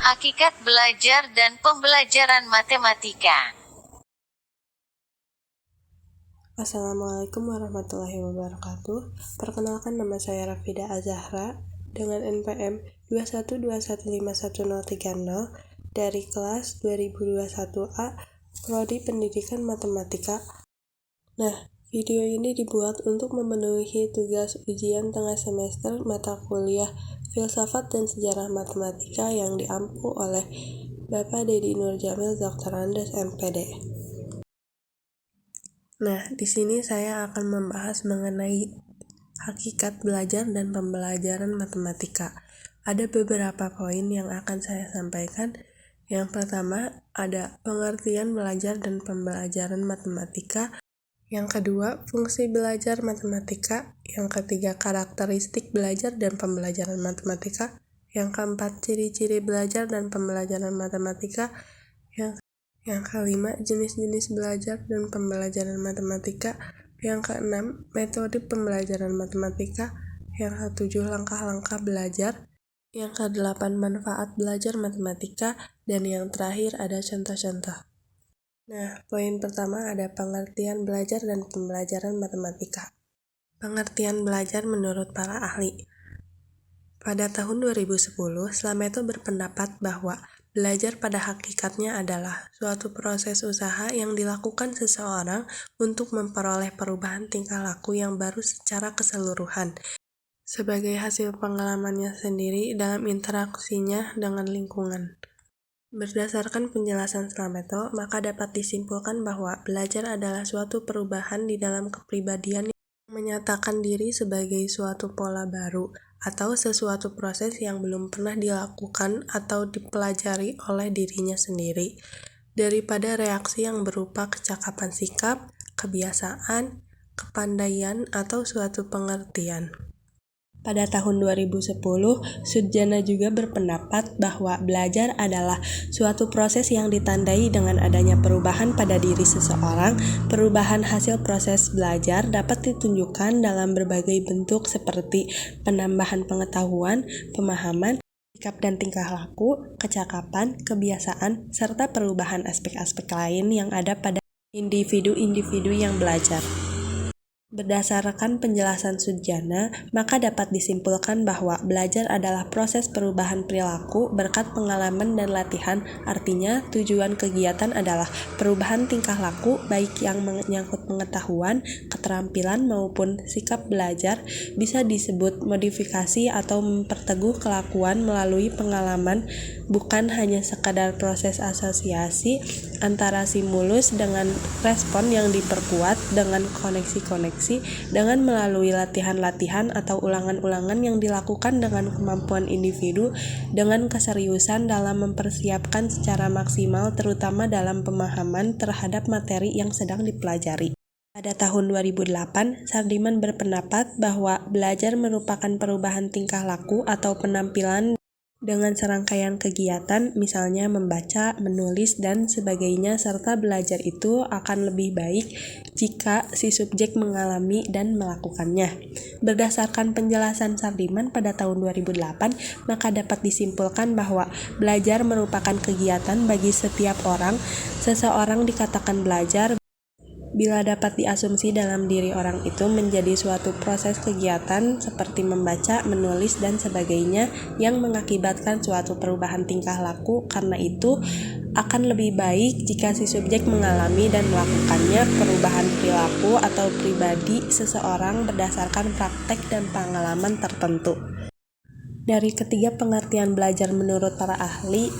Hakikat belajar dan pembelajaran matematika. Assalamualaikum warahmatullahi wabarakatuh. Perkenalkan, nama saya Rafida Azahra dengan NPM 212151030 dari kelas 2021A Prodi Pendidikan Matematika. Nah, video ini dibuat untuk memenuhi tugas ujian tengah semester mata kuliah Filsafat dan Sejarah Matematika yang diampu oleh Bapak Dedi Nurjamil Dr. Andes MPD. Nah, di sini saya akan membahas mengenai hakikat belajar dan pembelajaran matematika. Ada beberapa poin yang akan saya sampaikan. Yang pertama, ada pengertian belajar dan pembelajaran matematika. Yang kedua, fungsi belajar matematika. Yang ketiga, karakteristik belajar dan pembelajaran matematika. Yang keempat, ciri-ciri belajar dan pembelajaran matematika. Yang kelima, jenis-jenis belajar dan pembelajaran matematika. Yang keenam, metode pembelajaran matematika. Yang ketujuh, langkah-langkah belajar. Yang kedelapan, manfaat belajar matematika. Dan yang terakhir ada contoh-contoh. Nah, poin pertama ada pengertian belajar dan pembelajaran matematika. Pengertian belajar menurut para ahli. Pada tahun 2010, Slameto berpendapat bahwa belajar pada hakikatnya adalah suatu proses usaha yang dilakukan seseorang untuk memperoleh perubahan tingkah laku yang baru secara keseluruhan, sebagai hasil pengalamannya sendiri dalam interaksinya dengan lingkungan. Berdasarkan penjelasan Slameto, maka dapat disimpulkan bahwa belajar adalah suatu perubahan di dalam kepribadian yang menyatakan diri sebagai suatu pola baru, atau sesuatu proses yang belum pernah dilakukan atau dipelajari oleh dirinya sendiri, daripada reaksi yang berupa kecakapan sikap, kebiasaan, kepandaian, atau suatu pengertian. Pada tahun 2010, Sudjana juga berpendapat bahwa belajar adalah suatu proses yang ditandai dengan adanya perubahan pada diri seseorang. Perubahan hasil proses belajar dapat ditunjukkan dalam berbagai bentuk seperti penambahan pengetahuan, pemahaman, sikap dan tingkah laku, kecakapan, kebiasaan, serta perubahan aspek-aspek lain yang ada pada individu-individu yang belajar. Berdasarkan penjelasan Sudjana, maka dapat disimpulkan bahwa belajar adalah proses perubahan perilaku berkat pengalaman dan latihan. Artinya, tujuan kegiatan adalah perubahan tingkah laku baik yang menyangkut pengetahuan, keterampilan maupun sikap belajar. Bisa disebut modifikasi atau memperteguh kelakuan melalui pengalaman, bukan hanya sekadar proses asosiasi antara stimulus dengan respon yang diperkuat dengan koneksi-koneksi dengan melalui latihan-latihan atau ulangan-ulangan yang dilakukan dengan kemampuan individu dengan keseriusan dalam mempersiapkan secara maksimal terutama dalam pemahaman terhadap materi yang sedang dipelajari. Pada tahun 2008, Sardiman berpendapat bahwa belajar merupakan perubahan tingkah laku atau penampilan dengan serangkaian kegiatan, misalnya membaca, menulis, dan sebagainya, serta belajar itu akan lebih baik jika si subjek mengalami dan melakukannya. Berdasarkan penjelasan Sardiman pada tahun 2008, maka dapat disimpulkan bahwa belajar merupakan kegiatan bagi setiap orang. Seseorang dikatakan belajar bila dapat diasumsi dalam diri orang itu menjadi suatu proses kegiatan seperti membaca, menulis, dan sebagainya yang mengakibatkan suatu perubahan tingkah laku. Karena itu, akan lebih baik jika si subjek mengalami dan melakukannya perubahan perilaku atau pribadi seseorang berdasarkan praktek dan pengalaman tertentu. Dari ketiga pengertian belajar menurut para ahli,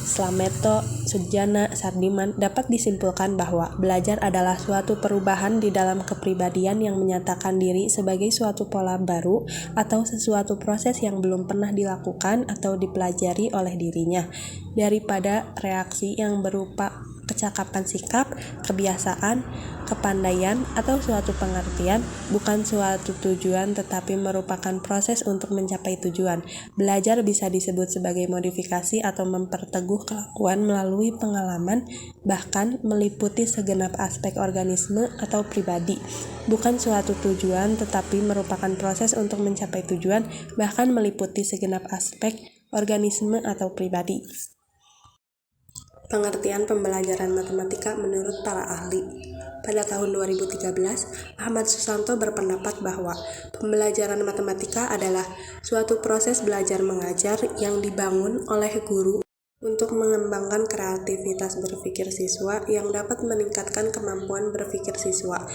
Slameto, Sudjana, Sardiman, dapat disimpulkan bahwa belajar adalah suatu perubahan di dalam kepribadian yang menyatakan diri sebagai suatu pola baru atau sesuatu proses yang belum pernah dilakukan atau dipelajari oleh dirinya, daripada reaksi yang berupa kecakapan sikap, kebiasaan, kepandaian, atau suatu pengertian, bukan suatu tujuan tetapi merupakan proses untuk mencapai tujuan. Belajar bisa disebut sebagai modifikasi atau memperteguh kelakuan melalui pengalaman, bahkan meliputi segenap aspek organisme atau pribadi. Bukan suatu tujuan tetapi merupakan proses untuk mencapai tujuan, bahkan meliputi segenap aspek organisme atau pribadi. Pengertian pembelajaran matematika menurut para ahli. Pada tahun 2013, Ahmad Susanto berpendapat bahwa pembelajaran matematika adalah suatu proses belajar mengajar yang dibangun oleh guru untuk mengembangkan kreativitas berpikir siswa yang dapat meningkatkan kemampuan berpikir siswa,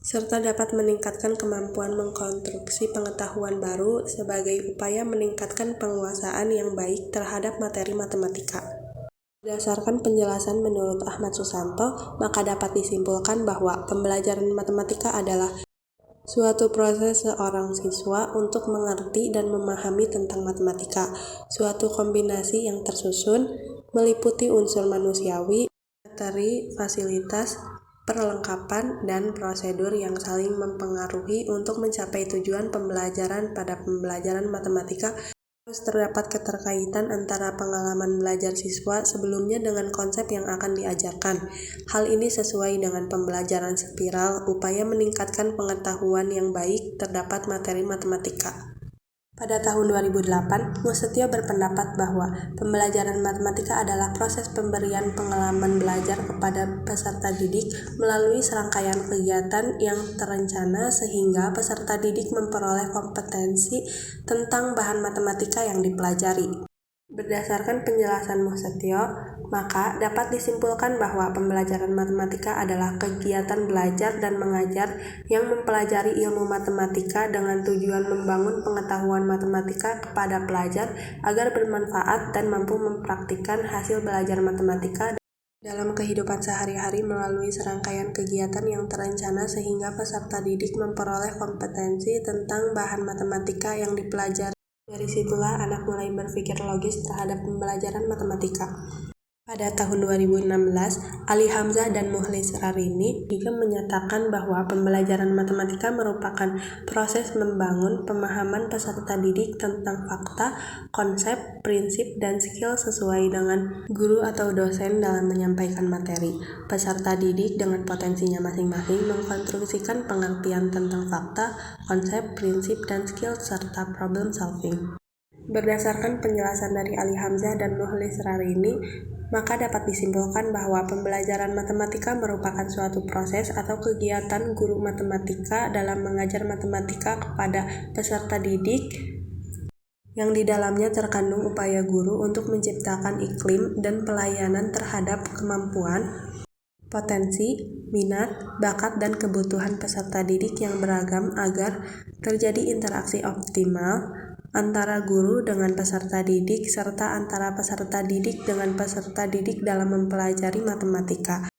serta dapat meningkatkan kemampuan mengkonstruksi pengetahuan baru sebagai upaya meningkatkan penguasaan yang baik terhadap materi matematika. Berdasarkan penjelasan menurut Ahmad Susanto, maka dapat disimpulkan bahwa pembelajaran matematika adalah suatu proses seorang siswa untuk mengerti dan memahami tentang matematika, suatu kombinasi yang tersusun, meliputi unsur manusiawi, materi, fasilitas, perlengkapan, dan prosedur yang saling mempengaruhi untuk mencapai tujuan pembelajaran. Pada pembelajaran matematika harus terdapat keterkaitan antara pengalaman belajar siswa sebelumnya dengan konsep yang akan diajarkan. Hal ini sesuai dengan pembelajaran spiral, upaya meningkatkan pengetahuan yang baik terdapat materi matematika. Pada tahun 2008, Musetio berpendapat bahwa pembelajaran matematika adalah proses pemberian pengalaman belajar kepada peserta didik melalui serangkaian kegiatan yang terencana sehingga peserta didik memperoleh kompetensi tentang bahan matematika yang dipelajari. Berdasarkan penjelasan Musetio, maka dapat disimpulkan bahwa pembelajaran matematika adalah kegiatan belajar dan mengajar yang mempelajari ilmu matematika dengan tujuan membangun pengetahuan matematika kepada pelajar agar bermanfaat dan mampu mempraktikkan hasil belajar matematika dalam kehidupan sehari-hari melalui serangkaian kegiatan yang terencana sehingga peserta didik memperoleh kompetensi tentang bahan matematika yang dipelajari. Dari situlah anak mulai berpikir logis terhadap pembelajaran matematika. Pada tahun 2016, Ali Hamzah dan Mukhlis Rarini juga menyatakan bahwa pembelajaran matematika merupakan proses membangun pemahaman peserta didik tentang fakta, konsep, prinsip, dan skill sesuai dengan guru atau dosen dalam menyampaikan materi. Peserta didik dengan potensinya masing-masing mengkonstruksikan pengertian tentang fakta, konsep, prinsip, dan skill serta problem solving. Berdasarkan penjelasan dari Ali Hamzah dan Mukhlis Rarini, maka dapat disimpulkan bahwa pembelajaran matematika merupakan suatu proses atau kegiatan guru matematika dalam mengajar matematika kepada peserta didik yang di dalamnya terkandung upaya guru untuk menciptakan iklim dan pelayanan terhadap kemampuan, potensi, minat, bakat, dan kebutuhan peserta didik yang beragam agar terjadi interaksi optimal antara guru dengan peserta didik serta antara peserta didik dengan peserta didik dalam mempelajari matematika.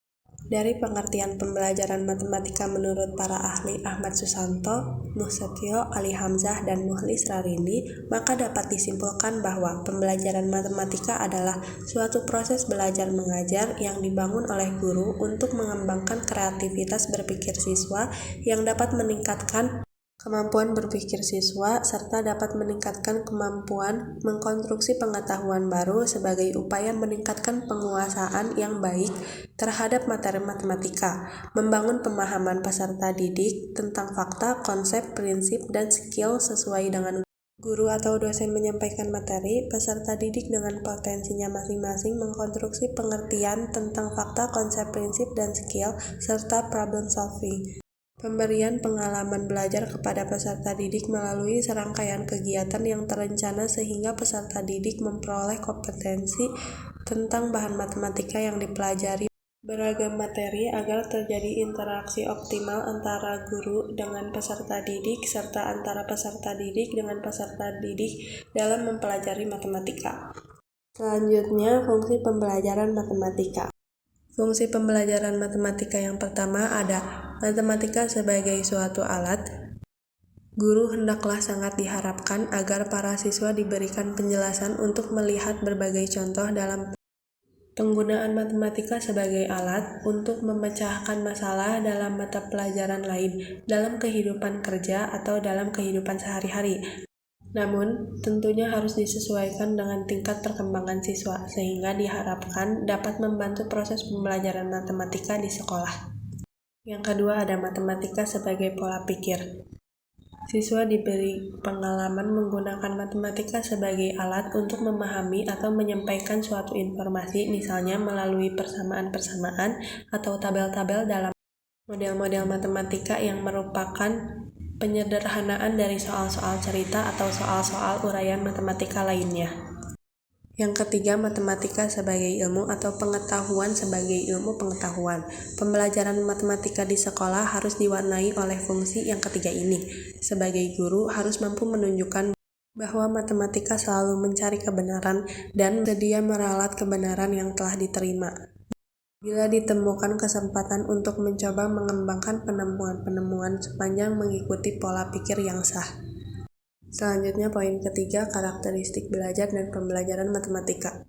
Dari pengertian pembelajaran matematika menurut para ahli Ahmad Susanto, Musetio, Ali Hamzah, dan Mukhlis Rarini, maka dapat disimpulkan bahwa pembelajaran matematika adalah suatu proses belajar mengajar yang dibangun oleh guru untuk mengembangkan kreativitas berpikir siswa yang dapat meningkatkan kemampuan berpikir siswa, serta dapat meningkatkan kemampuan mengkonstruksi pengetahuan baru sebagai upaya meningkatkan penguasaan yang baik terhadap materi matematika, membangun pemahaman peserta didik tentang fakta, konsep, prinsip, dan skill sesuai dengan guru atau dosen menyampaikan materi, peserta didik dengan potensinya masing-masing mengkonstruksi pengertian tentang fakta, konsep, prinsip, dan skill, serta problem solving. Pemberian pengalaman belajar kepada peserta didik melalui serangkaian kegiatan yang terencana sehingga peserta didik memperoleh kompetensi tentang bahan matematika yang dipelajari. Beragam materi agar terjadi interaksi optimal antara guru dengan peserta didik serta antara peserta didik dengan peserta didik dalam mempelajari matematika. Selanjutnya, fungsi pembelajaran matematika. Fungsi pembelajaran matematika yang pertama ada matematika sebagai suatu alat. Guru hendaklah sangat diharapkan agar para siswa diberikan penjelasan untuk melihat berbagai contoh dalam penggunaan matematika sebagai alat untuk memecahkan masalah dalam mata pelajaran lain, dalam kehidupan kerja atau dalam kehidupan sehari-hari. Namun, tentunya harus disesuaikan dengan tingkat perkembangan siswa, sehingga diharapkan dapat membantu proses pembelajaran matematika di sekolah. Yang kedua ada matematika sebagai pola pikir. Siswa diberi pengalaman menggunakan matematika sebagai alat untuk memahami atau menyampaikan suatu informasi, misalnya melalui persamaan-persamaan atau tabel-tabel dalam model-model matematika yang merupakan penyederhanaan dari soal-soal cerita atau soal-soal uraian matematika lainnya. Yang ketiga, matematika sebagai ilmu atau pengetahuan sebagai ilmu pengetahuan. Pembelajaran matematika di sekolah harus diwarnai oleh fungsi yang ketiga ini. Sebagai guru, harus mampu menunjukkan bahwa matematika selalu mencari kebenaran dan bersedia meralat kebenaran yang telah diterima. Bila ditemukan kesempatan untuk mencoba mengembangkan penemuan-penemuan sepanjang mengikuti pola pikir yang sah. Selanjutnya, poin ketiga, karakteristik belajar dan pembelajaran matematika.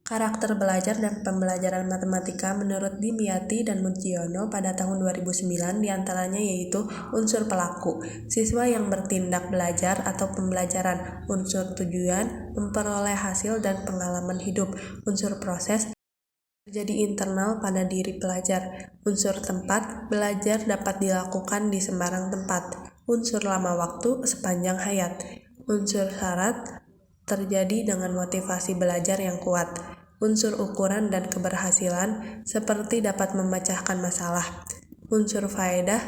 Karakter belajar dan pembelajaran matematika menurut Dimyati dan Mujiono pada tahun 2009 diantaranya yaitu unsur pelaku, siswa yang bertindak belajar atau pembelajaran, unsur tujuan, memperoleh hasil dan pengalaman hidup, unsur proses, terjadi internal pada diri pelajar, unsur tempat, belajar dapat dilakukan di sembarang tempat, unsur lama waktu sepanjang hayat, unsur syarat terjadi dengan motivasi belajar yang kuat, unsur ukuran dan keberhasilan seperti dapat memecahkan masalah, unsur faedah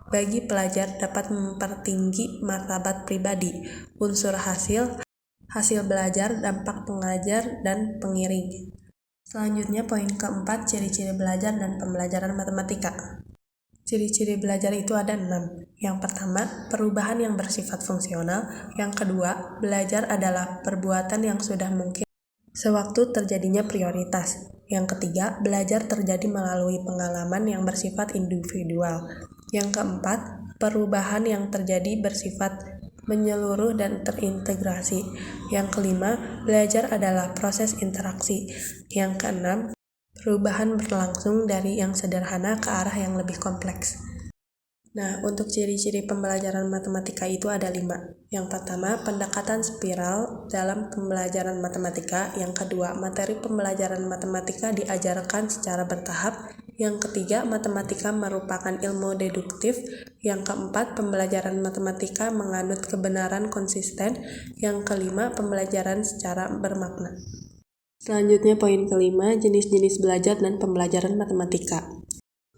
bagi pelajar dapat mempertinggi martabat pribadi, unsur hasil belajar, dampak pengajar dan pengiring. Selanjutnya, poin keempat, ciri-ciri belajar dan pembelajaran matematika. Ciri-ciri belajar itu ada 6. Yang pertama, perubahan yang bersifat fungsional. Yang kedua, belajar adalah perbuatan yang sudah mungkin sewaktu terjadinya prioritas. Yang ketiga, belajar terjadi melalui pengalaman yang bersifat individual. Yang keempat, perubahan yang terjadi bersifat menyeluruh dan terintegrasi. Yang kelima, belajar adalah proses interaksi. Yang keenam, perubahan berlangsung dari yang sederhana ke arah yang lebih kompleks. Nah, untuk ciri-ciri pembelajaran matematika itu ada 5. Yang pertama, pendekatan spiral dalam pembelajaran matematika. Yang kedua, materi pembelajaran matematika diajarkan secara bertahap. Yang ketiga, matematika merupakan ilmu deduktif. Yang keempat, pembelajaran matematika menganut kebenaran konsisten. Yang kelima, pembelajaran secara bermakna. Selanjutnya, poin kelima, jenis-jenis belajar dan pembelajaran matematika.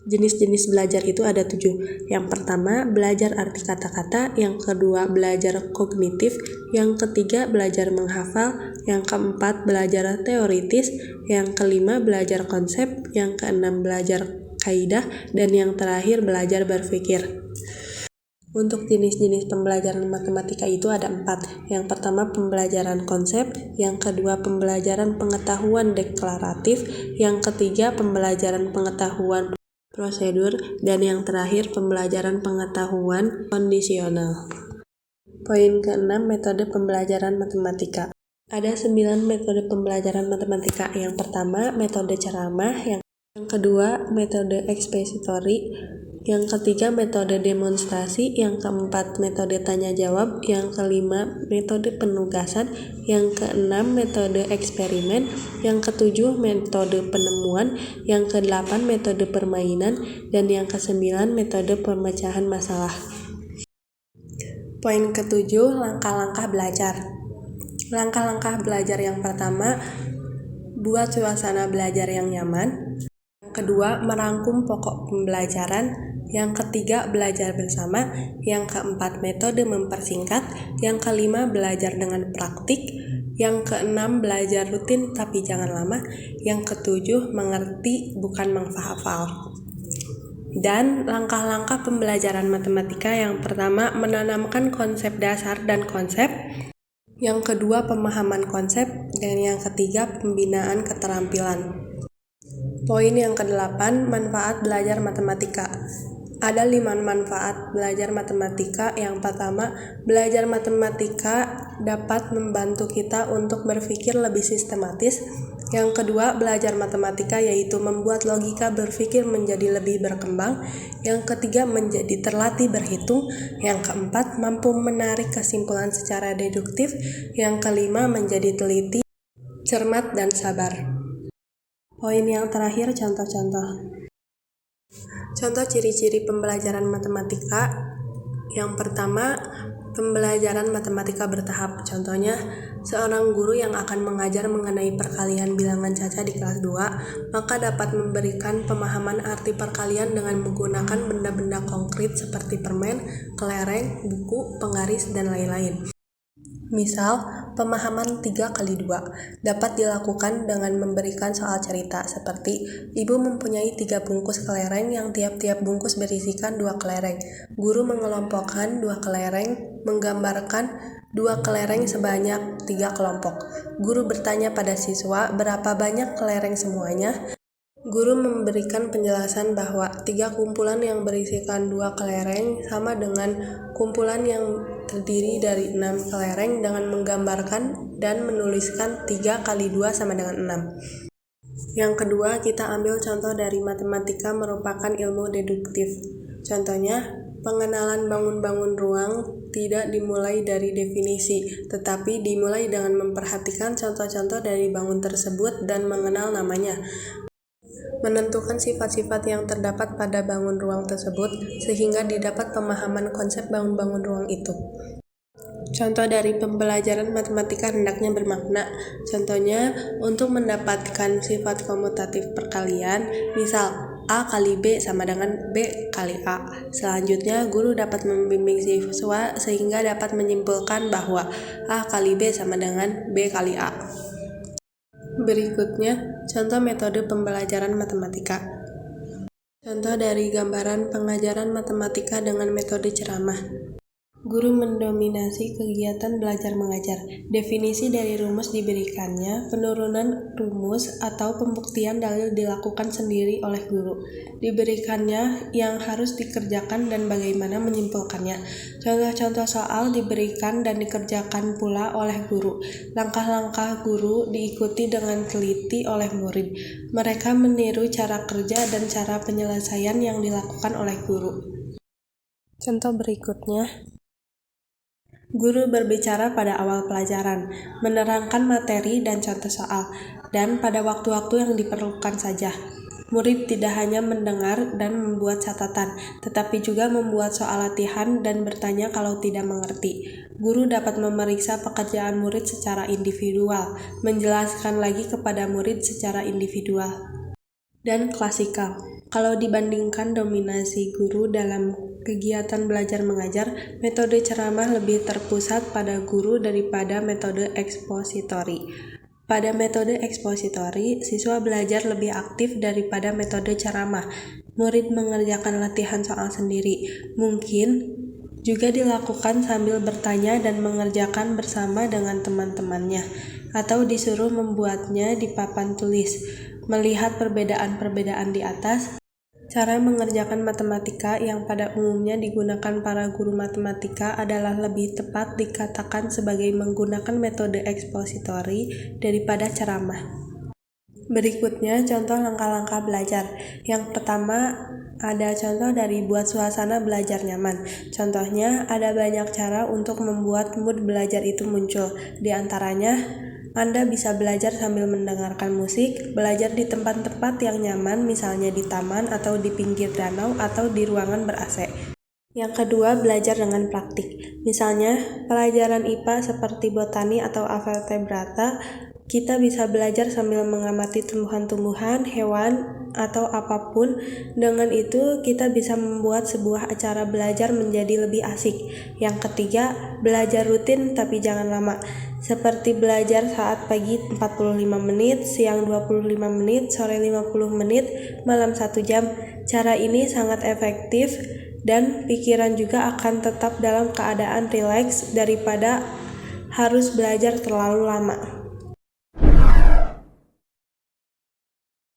Jenis-jenis belajar itu ada 7. Yang pertama, belajar arti kata-kata. Yang kedua, belajar kognitif. Yang ketiga, belajar menghafal. Yang keempat, belajar teoritis. Yang kelima, belajar konsep. Yang keenam, belajar kaidah. Dan yang terakhir, belajar berpikir. Untuk jenis-jenis pembelajaran matematika itu ada 4. Yang pertama, pembelajaran konsep. Yang kedua, pembelajaran pengetahuan deklaratif. Yang ketiga, pembelajaran pengetahuan prosedur, dan yang terakhir pembelajaran pengetahuan kondisional. Poin ke-6, metode pembelajaran matematika. Ada 9 metode pembelajaran matematika. Yang pertama, metode ceramah. Yang kedua, metode ekspositori. Yang ketiga, metode demonstrasi. Yang keempat, metode tanya jawab. Yang kelima, metode penugasan. Yang keenam, metode eksperimen. Yang ketujuh, metode penemuan. Yang kedelapan, metode permainan. Dan yang kesembilan, metode pemecahan masalah. Poin ketujuh, langkah-langkah belajar. Langkah-langkah belajar yang pertama, buat suasana belajar yang nyaman. Yang kedua, merangkum pokok pembelajaran. Yang ketiga, belajar bersama. Yang keempat, metode mempersingkat. Yang kelima, belajar dengan praktik. Yang keenam, belajar rutin tapi jangan lama. Yang ketujuh, mengerti bukan menghafal. Dan langkah-langkah pembelajaran matematika yang pertama, menanamkan konsep dasar dan konsep. Yang kedua, pemahaman konsep. Dan yang ketiga, pembinaan keterampilan. Poin yang ke-8, manfaat belajar matematika. Ada 5 manfaat belajar matematika. Yang pertama, belajar matematika dapat membantu kita untuk berpikir lebih sistematis. Yang kedua, belajar matematika yaitu membuat logika berpikir menjadi lebih berkembang. Yang ketiga, menjadi terlatih berhitung. Yang keempat, mampu menarik kesimpulan secara deduktif. Yang kelima, menjadi teliti, cermat, dan sabar. Poin yang terakhir, contoh-contoh. Contoh ciri-ciri pembelajaran matematika. Yang pertama, pembelajaran matematika bertahap. Contohnya, seorang guru yang akan mengajar mengenai perkalian bilangan caca di kelas 2, maka dapat memberikan pemahaman arti perkalian dengan menggunakan benda-benda konkret seperti permen, kelereng, buku, penggaris, dan lain-lain. Misal, pemahaman 3x2 dapat dilakukan dengan memberikan soal cerita seperti ibu mempunyai 3 bungkus kelereng yang tiap-tiap bungkus berisikan 2 kelereng. Guru mengelompokkan 2 kelereng, menggambarkan 2 kelereng sebanyak 3 kelompok. Guru bertanya pada siswa berapa banyak kelereng semuanya. Guru memberikan penjelasan bahwa 3 kumpulan yang berisikan 2 kelereng sama dengan kumpulan yang terdiri dari 6 kelereng dengan menggambarkan dan menuliskan 3x2 sama dengan 6. Yang kedua, kita ambil contoh dari matematika merupakan ilmu deduktif. Contohnya, pengenalan bangun-bangun ruang tidak dimulai dari definisi, tetapi dimulai dengan memperhatikan contoh-contoh dari bangun tersebut dan mengenal namanya. Menentukan sifat-sifat yang terdapat pada bangun ruang tersebut sehingga didapat pemahaman konsep bangun-bangun ruang itu. Contoh dari pembelajaran matematika hendaknya bermakna. Contohnya, untuk mendapatkan sifat komutatif perkalian, misal A kali B sama dengan B kali A. Selanjutnya, guru dapat membimbing siswa sehingga dapat menyimpulkan bahwa A kali B sama dengan B kali A. Berikutnya, contoh metode pembelajaran matematika. Contoh dari gambaran pengajaran matematika dengan metode ceramah. Guru mendominasi kegiatan belajar mengajar. Definisi dari rumus diberikannya, penurunan rumus atau pembuktian dalil dilakukan sendiri oleh guru. Diberikannya yang harus dikerjakan dan bagaimana menyimpulkannya. Contoh-contoh soal diberikan dan dikerjakan pula oleh guru. Langkah-langkah guru diikuti dengan teliti oleh murid. Mereka meniru cara kerja dan cara penyelesaian yang dilakukan oleh guru. Contoh berikutnya. Guru berbicara pada awal pelajaran, menerangkan materi dan contoh soal, dan pada waktu-waktu yang diperlukan saja. Murid tidak hanya mendengar dan membuat catatan, tetapi juga membuat soal latihan dan bertanya kalau tidak mengerti. Guru dapat memeriksa pekerjaan murid secara individual, menjelaskan lagi kepada murid secara individual. Dan klasikal. Kalau dibandingkan dominasi guru dalam kegiatan belajar mengajar, metode ceramah lebih terpusat pada guru daripada metode ekspositori. Pada metode ekspositori, siswa belajar lebih aktif daripada metode ceramah. Murid mengerjakan latihan soal sendiri. Mungkin juga dilakukan sambil bertanya dan mengerjakan bersama dengan teman-temannya, atau disuruh membuatnya di papan tulis. Melihat perbedaan-perbedaan di atas, cara mengerjakan matematika yang pada umumnya digunakan para guru matematika adalah lebih tepat dikatakan sebagai menggunakan metode ekspositori daripada ceramah. Berikutnya contoh langkah-langkah belajar. Yang pertama, ada contoh dari buat suasana belajar nyaman. Contohnya, ada banyak cara untuk membuat mood belajar itu muncul. Di antaranya, Anda bisa belajar sambil mendengarkan musik, belajar di tempat-tempat yang nyaman, misalnya di taman atau di pinggir danau atau di ruangan ber-AC. Yang kedua, belajar dengan praktik. Misalnya, pelajaran IPA seperti botani atau vertebrata, kita bisa belajar sambil mengamati tumbuhan-tumbuhan, hewan, atau apapun. Dengan itu, kita bisa membuat sebuah acara belajar menjadi lebih asik. Yang ketiga, belajar rutin tapi jangan lama. Seperti belajar saat pagi 45 menit, siang 25 menit, sore 50 menit, malam 1 jam. Cara ini sangat efektif dan pikiran juga akan tetap dalam keadaan rileks daripada harus belajar terlalu lama.